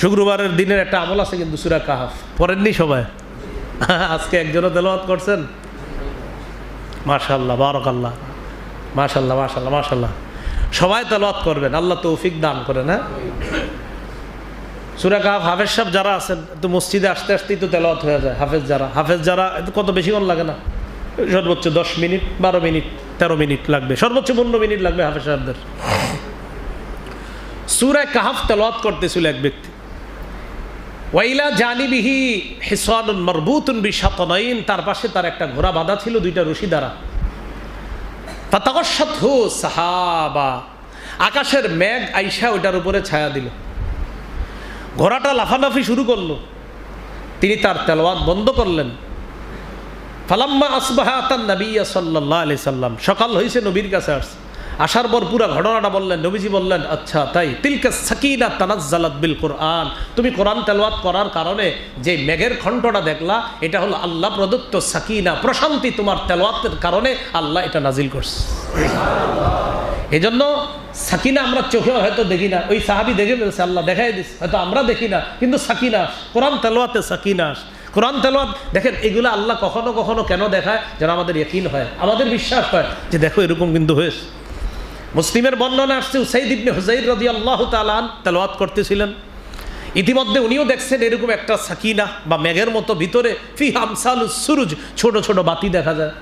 শুক্রবারের দিনের একটা আমল আছে কিন্তু সূরা কাহাফ পড়েননি সবাই? আজকে একজনও তেলাওয়াত করছেন? মাশাআল্লাহ, বারাকাল্লাহ, মাশাআল্লাহ, মাশাআল্লাহ, মাশাআল্লাহ। সবাই তেলাওয়াত করবেন, আল্লাহ তৌফিক দান করেন। হ্যাঁ, সূরা কাহাফ হাফেজ সাহেব যারা আছেন তো মসজিদে আসতে আসতেই তো তেলাওয়াত হয়ে যায়। হাফেজ যারা কত বেশিক্ষণ লাগে না, সর্বোচ্চ 10 মিনিট, 12 মিনিট, 13 মিনিট লাগবে, সর্বোচ্চ 15 মিনিট লাগবে হাফেজ সাহেবদের। সূরা কাহাফ তেলাওয়াত করতেছিল এক ব্যক্তি। ওয়াইলা জানিবিহি হিসানুন মারবুতুন বিশাতনাইন, তার পাশে তার একটা ঘোড়া বাঁধা ছিল দুইটা রশি দ্বারা। ফাতাগাশশাতহু সাহাবা, আকাশের মেঘ আইসা ওইটার উপরে ছায়া দিল। ঘোড়াটা লাফালাফি শুরু করলো, তিনি তার তেলাওয়াত বন্ধ করলেন। ফালাম্মা আসবাহা আতান নবিয়্য সাল্লাল্লাহু আলাইহি সাল্লাম, সকাল হয়েছে, নবীর কাছে আসছে। আসার পর পুরো ঘটনাটা বললেন। নবীজি বললেন, আচ্ছা তাই, তিলকা সাকিনা তানাজ্জালাত বিল কোরআন, তুমি কোরআন তেলাওয়াত করার কারণে যে মেঘের খণ্ডটা দেখলা, এটা হলো আল্লাহ প্রদত্ত সাকিনা, প্রশান্তি। তোমার তেলাওয়াতের কারণে আল্লাহ এটা নাজিল করছে। এই জন্য সাকিনা আমরা চোখে হয়তো দেখি না, ওই সাহাবী দেখে ফেলছে, আল্লাহ দেখাই দিচ্ছে, হয়তো আমরা দেখি না, কিন্তু সাকিনা, কোরআন তেলাওয়াতে সাকিনা। কোরআন তেলাওয়াত দেখেন, এগুলো আল্লাহ কখনো কখনো কেন দেখায়, যেন আমাদের ইয়াকিন হয়, আমাদের বিশ্বাস হয় যে দেখো এরকম কিন্তু হয়েছে। মুসলিমের বর্ণনা আসছে, উসাইদ ইবনে হুযাইর রাদিয়াল্লাহু তাআলা আনহু তেলাওয়াত করতেছিলেন। ইতিমধ্যে উনিও দেখছেন এরকম একটা সাকিনা বা মেঘের মতো ভিতরে ফিহা আমসালুস সুরুজ, ছোট ছোট বাতি দেখা যায়।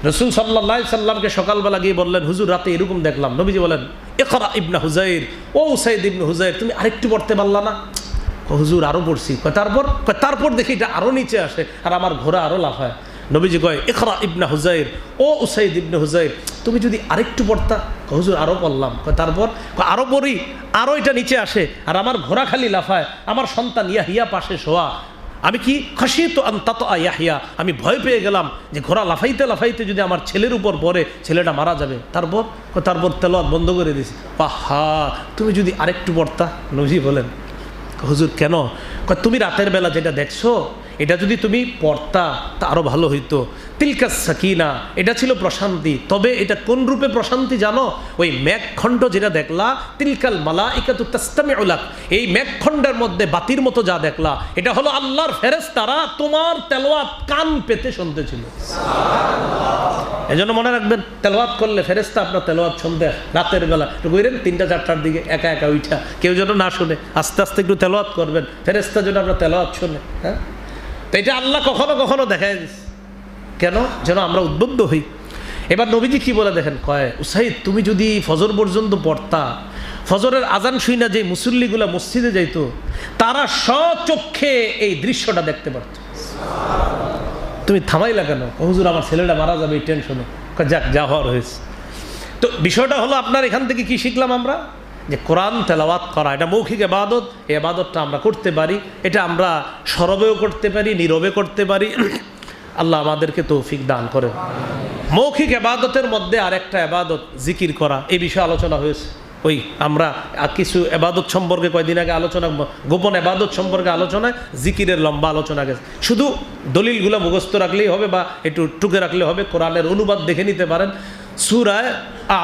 রাসূল সাল্লাল্লাহু আলাইহি সাল্লামকে সকালবেলা গিয়ে বললেন, হুজুর রাতে এরকম দেখলাম। নবীজি বলেন, ইকরা ইবনে হুযাইর, ও উসাইদ ইবনে হুযাইর, তুমি আরেকটু পড়তে পারলা না? হুজুর আরো পড়ছি। তারপর দেখি এটা আরো নিচে আসে আর আমার ঘোড়া আরো লাফায়। নবীজি কয়, ইকরা ইবনে হুযাইর, ও উসাইদ ইবনে হুযাইর, তুমি যদি আরেকটু পড়তা। হুজুর আরো পড়লাম। তারপর আরো পড়ি, আরো এটা নিচে আসে আর আমার ঘোড়া খালি লাফায়, আমার সন্তান ইয়াহিয়া পাশে শোয়া। আমি কি খাশিতু আন তাতআ ইয়াহিয়া, আমি ভয় পেয়ে গেলাম যে ঘোড়া লাফাইতে লাফাইতে যদি আমার ছেলের উপর পড়ে, ছেলেটা মারা যাবে। তারপর তেলাওয়াত বন্ধ করে দিয়েছি। আহা, তুমি যদি আরেকটু পড়তা। নবীজি বলেন, হুজুর কেন? তুমি রাতের বেলা যেটা দেখছো, এটা যদি তুমি পড়তা তা আরো ভালো হইতো। তিলকা সাকিনা, এটা ছিল প্রশান্তি। তবে এটা কোন রূপে প্রশান্তি জানো? ওই মেঘখণ্ড যেটা দেখলা, তিলকাল মালাইকাতু তাসতামিউ লাক, এই মেঘখণ্ডের মধ্যে বাতির মতো যা দেখলা, এটা হলো আল্লাহর ফেরেশতারা তোমার তেলাওয়াত কান পেতে শুনতেছিল। সুবহানাল্লাহ। এজন্য মনে রাখবেন, তেলাওয়াত করলে ফেরেশতা আপনার তেলাওয়াত শুনতে রাতের বেলা একটু কইরেন, 3টা-4টার দিকে একা একা উঠা, কেউ যেন না শুনে, আস্তে আস্তে একটু তেলাওয়াত করবেন, ফেরেশতা যেন আপনার তেলাওয়াত শুনে। হ্যাঁ, তো এটা আল্লাহ কখনো কখনো দেখায় দিচ্ছে, কেন? যেন আমরা উদ্বুদ্ধ হই। এবার নবীজি কি বলে দেখেন, কয়, উসাইদ তুমি যদি ফজর পর্যন্ত পড়তা, ফজরের আজান শুই না যে মুসল্লিগুলা মসজিদে যাইতো, তারা স্বচক্ষে এই দৃশ্যটা দেখতে পারত। তুমি থামাইলা কেন? হুজুর আমার ছেলেটা মারা যাবে এই টেনশনে। যাক, যা হওয়ার হয়েছে। তো বিষয়টা হলো, আপনার এখান থেকে কি শিখলাম আমরা? যে কোরআন তেলাওয়াত করা এটা মৌখিক ইবাদত। এই ইবাদতটা আমরা করতে পারি, এটা আমরা সরবেও করতে পারি, নীরবে করতে পারি। আল্লাহ আমাদেরকে তৌফিক দান করে। মৌখিক ইবাদতের মধ্যে আরেকটা ইবাদত জিকির করা, এই বিষয়ে আলোচনা হয়েছে। ওই আমরা কিছু ইবাদত সম্পর্কে কয়েকদিন আগে আলোচনা, গোপন ইবাদত সম্পর্কে আলোচনায় জিকিরের লম্বা আলোচনা গেছে। শুধু দলিলগুলো মুখস্থ রাখলেই হবে বা একটু টুকে রাখলে হবে, কোরআনের অনুবাদ দেখে নিতে পারেন। সূরা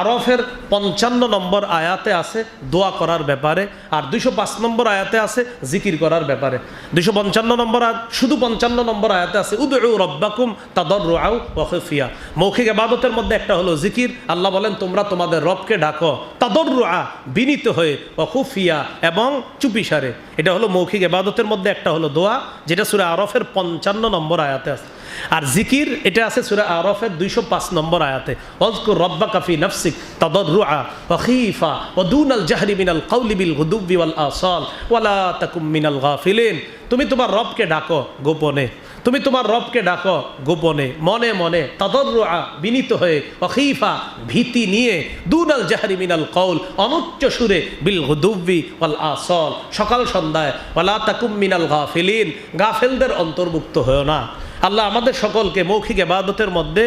আরফের 55 নম্বর আয়াতে আছে দোয়া করার ব্যাপারে, আর 205 নম্বর আয়াতে আছে জিকির করার ব্যাপারে। 255 নম্বর আয়াত, শুধু 55 নম্বর আয়াতে আছে উদউ রাব্বাকুম তাদাররুআ ওয়া খুফিয়া। মৌখিক ইবাদতের মধ্যে একটা হলো জিকির। আল্লাহ বলেন, তোমরা তোমাদের রবকে ডাকো তাদাররুআ, বিনীত হয়ে, ওয়া খুফিয়া, এবং চুপিসারে। এটা হলো মৌখিক ইবাদতের মধ্যে একটা হলো দোয়া, যেটা সূরা আরফের 55 নম্বর আয়াতে আছে। আর জিকির এটা আছে সূরা আরফের 205 নম্বর আয়াতে, ওয়াজকুর রাব্বাকা ফি নাফসিক তাদাররুআ ওয়া খীফা ওয়া দুনাল জাহরি মিনাল কাওলি বিল গুদুবি ওয়াল আসাল ওয়া লা তাকুম মিনাল গাফিলিন। তুমি তোমার রবকে ডাকো গোপনে, তুমি তোমার রবকে ডাকো গোপনে, মনে মনে, তাদাররুআ, বিনীত হয়ে, ওয়া খীফা, ভীতি নিয়ে, দুনাল জাহরি মিনাল কাওল, অনুচ্চ সুরে, বিল গুদুবি ওয়াল আসাল, সকাল সন্ধ্যায়, ওয়া লা তাকুম মিনাল গাফিলিন, গাফেলদের অন্তর্ভুক্ত হয়ো না। আল্লাহ আমাদের সকলকে মৌখিক ইবাদতের মধ্যে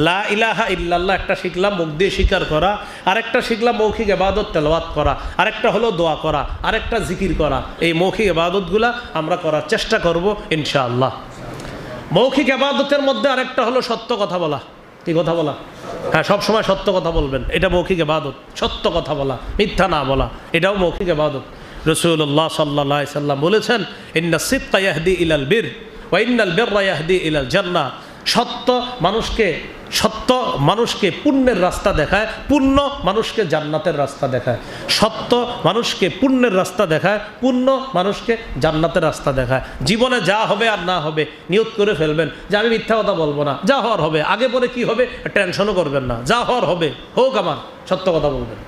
লা ইলাহা ইল্লাল্লাহ একটা শিখলাম, মুখ দিয়ে স্বীকার করা, আরেকটা শিখলাম মৌখিক ইবাদত তেলাওয়াত করা, আরেকটা হলো দোয়া করা, আরেকটা জিকির করা। এই মৌখিক ইবাদতগুলা আমরা করার চেষ্টা করব ইনশাআল্লাহ। মৌখিক ইবাদতের মধ্যে আরেকটা হলো সত্য কথা বলা। কি কথা বলা? হ্যাঁ, সবসময় সত্য কথা বলবেন, এটা মৌখিক ইবাদত। সত্য কথা বলা, মিথ্যা না বলা, এটাও মৌখিক ইবাদত। রাসূলুল্লাহ সাল্লাল্লাহু আলাইহি সাল্লাম বলেছেন, ইন্না সিদকা ইয়াহদি ইলাল বির ওয়া ইন্নাল বিররা ইয়াহদি ইলাল জান্নাহ। সত্য মানুষকে পুণ্যের রাস্তা দেখায়, পুণ্য মানুষকে জান্নাতের রাস্তা দেখায়। সত্য মানুষকে পুণ্যের রাস্তা দেখায়, পুণ্য মানুষকে জান্নাতের রাস্তা দেখায়। জীবনে যা হবে আর না হবে নিয়ত করে ফেলবেন যে আমি মিথ্যা কথা বলবো না, যা হওয়ার হবে, আগে পরে কি হবে টেনশনও করবেন না, যা হওয়ার হবে হোক, আমার সত্য কথা বলবেন।